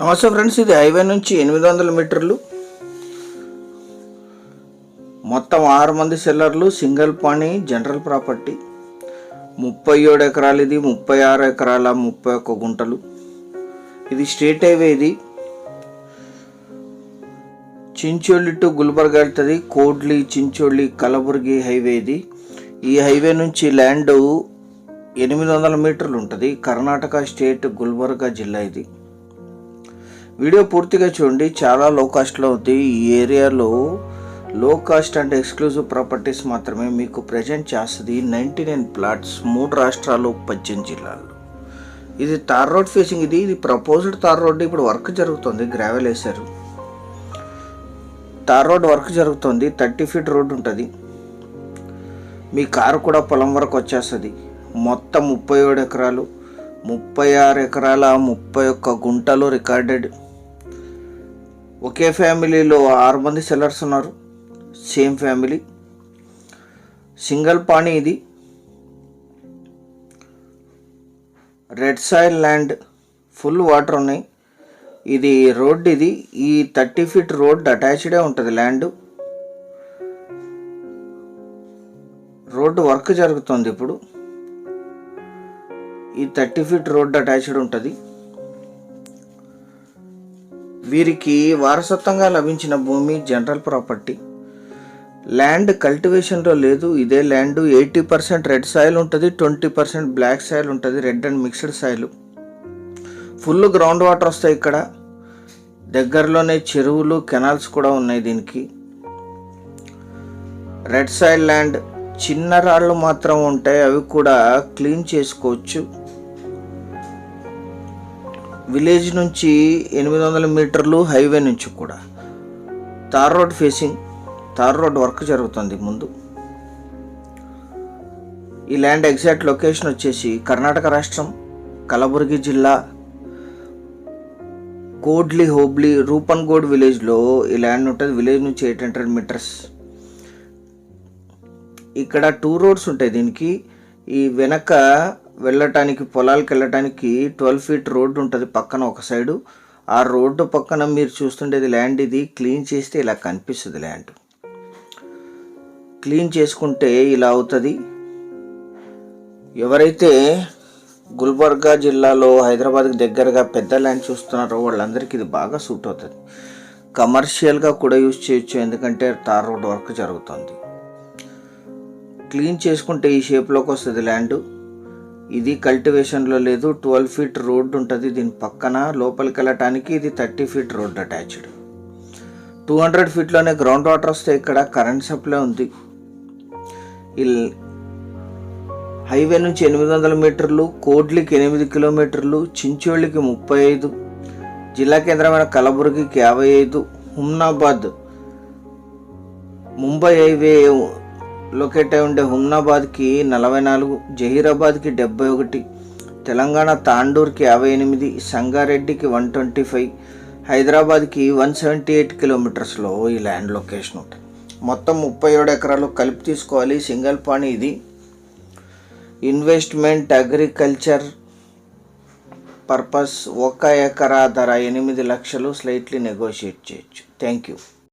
నమస్తే ఫ్రెండ్స్, ఇది హైవే నుంచి 800 మీటర్లు, మొత్తం 6 మంది సెల్లర్లు, సింగిల్ పానీ, జనరల్ ప్రాపర్టీ, 37 ఎకరాలు, ఇది 36 ఎకరాల 31 గుంటలు. ఇది స్టేట్ హైవే. ఇది చించోళి టు గుల్బర్గా వెళ్తుంది. కోడ్లి, చించోళి, కలబుర్గి హైవే ఇది. ఈ హైవే నుంచి ల్యాండ్ 800 మీటర్లు ఉంటుంది. కర్ణాటక స్టేట్, గుల్బర్గా జిల్లా ఇది. వీడియో పూర్తిగా చూడండి, చాలా లో కాస్ట్లో ఉంది. ఈ ఏరియాలో లో కాస్ట్ అండ్ ఎక్స్క్లూజివ్ ప్రాపర్టీస్ మాత్రమే మీకు ప్రజెంట్ చేస్తుంది. 99 ప్లాట్స్, 3 రాష్ట్రాలు, 18 జిల్లాలు. ఇది తార్ రోడ్ ఫేసింగ్. ఇది ప్రపోజ్డ్ తార్ రోడ్. ఇప్పుడు వర్క్ జరుగుతుంది, గ్రావెల్ వేశారు. తార్ రోడ్ వర్క్ జరుగుతుంది. 30 ఫీట్ రోడ్ ఉంటుంది. మీ కారు కూడా పొలం వరకు వచ్చేస్తుంది. మొత్తం 37 ఎకరాలు, 36 ఎకరాల 31 గుంటలు రికార్డెడ్. ఒకే ఫ్యామిలీలో 6 మంది సెల్లర్స్ ఉన్నారు. Same family. సింగిల్ పానీ. ఇది red soil land, full water ఉన్నాయి. ఇది రోడ్. ఇది ఈ 30 ఫీట్ రోడ్ అటాచ్డే ఉంటుంది. ల్యాండ్ రోడ్డు వర్క్ జరుగుతుంది. ఇప్పుడు ఈ 30 ఫీట్ రోడ్ అటాచ్డ్ ఉంటుంది. వీరికి వారసత్వంగా లభించిన భూమి జనరల్ ప్రాపర్టీ. ల్యాండ్ కల్టివేషన్లో లేదు. ఇదే ల్యాండ్ 80% రెడ్ సాయిల్ ఉంటుంది, 20% బ్లాక్ సాయిల్ ఉంటుంది. Red and mixed soil. Full ground water వస్తాయి. ఇక్కడ దగ్గరలోనే చెరువులు, కెనాల్స్ కూడా ఉన్నాయి. దీనికి రెడ్ సాయిల్ ల్యాండ్. చిన్న రాళ్ళు మాత్రం ఉంటాయి, అవి కూడా క్లీన్ చేసుకోవచ్చు. విలేజ్ నుంచి 800 మీటర్లు, హైవే నుంచి కూడా. Tar road facing. Tar road work జరుగుతుంది ముందు. ఈ ల్యాండ్ ఎగ్జాక్ట్ లొకేషన్ వచ్చేసి కర్ణాటక రాష్ట్రం, కలబుర్గి జిల్లా, కోడ్లి హోబ్లీ, రూపన్గోడ్ విలేజ్లో ఈ ల్యాండ్ ఉంటుంది. విలేజ్ నుంచి 800 మీటర్స్. ఇక్కడ 2 రోడ్స్ ఉంటాయి దీనికి. ఈ వెనక వెళ్ళటానికి, పొలాలకు వెళ్ళటానికి 12 ఫీట్ రోడ్డు ఉంటుంది పక్కన ఒక సైడు. ఆ రోడ్డు పక్కన మీరు చూస్తుండేది ల్యాండ్. ఇది క్లీన్ చేస్తే ఇలా కనిపిస్తుంది. ల్యాండ్ క్లీన్ చేసుకుంటే ఇలా అవుతుంది. ఎవరైతే గుల్బర్గా జిల్లాలో హైదరాబాద్కి దగ్గరగా పెద్ద ల్యాండ్ చూస్తున్నారో వాళ్ళందరికీ ఇది బాగా సూట్ అవుతుంది. కమర్షియల్గా కూడా యూజ్ చేయొచ్చు, ఎందుకంటే తార్ రోడ్ వర్క్ జరుగుతుంది. క్లీన్ చేసుకుంటే ఈ షేప్లోకి వస్తుంది ల్యాండ్. ఇది కల్టివేషన్లో లేదు. 12 ఫీట్ రోడ్ ఉంటుంది దీని పక్కన. లోపలికి వెళ్ళటానికి ఇది 30 ఫీట్ రోడ్ అటాచ్డ్. 200 ఫీట్లోనే గ్రౌండ్ వాటర్ వస్తే ఇక్కడ కరెంట్ సప్లై ఉంది. ఈ హైవే నుంచి 800 మీటర్లు, కోడ్లికి 8 కిలోమీటర్లు, చించోళికి 35, జిల్లా కేంద్రమైన కలబుర్గికి 55, హుమ్నాబాద్ ముంబై హైవే లొకేట్ అయి ఉండే హుమ్నాబాద్కి 44, జహీరాబాద్కి 71, తెలంగాణ తాండూర్కి 58, సంగారెడ్డికి 125, హైదరాబాద్కి 178 కిలోమీటర్స్లో ఈ ల్యాండ్ లొకేషన్ ఉంటుంది. మొత్తం 37 ఎకరాలు కలిపి తీసుకోవాలి. సింగిల్ పానీ. ఇది ఇన్వెస్ట్మెంట్, అగ్రికల్చర్ పర్పస్. 1 ఎకరా ధర 8 లక్షలు. స్లైట్లీ నెగోషియేట్ చేయొచ్చు. Thank you.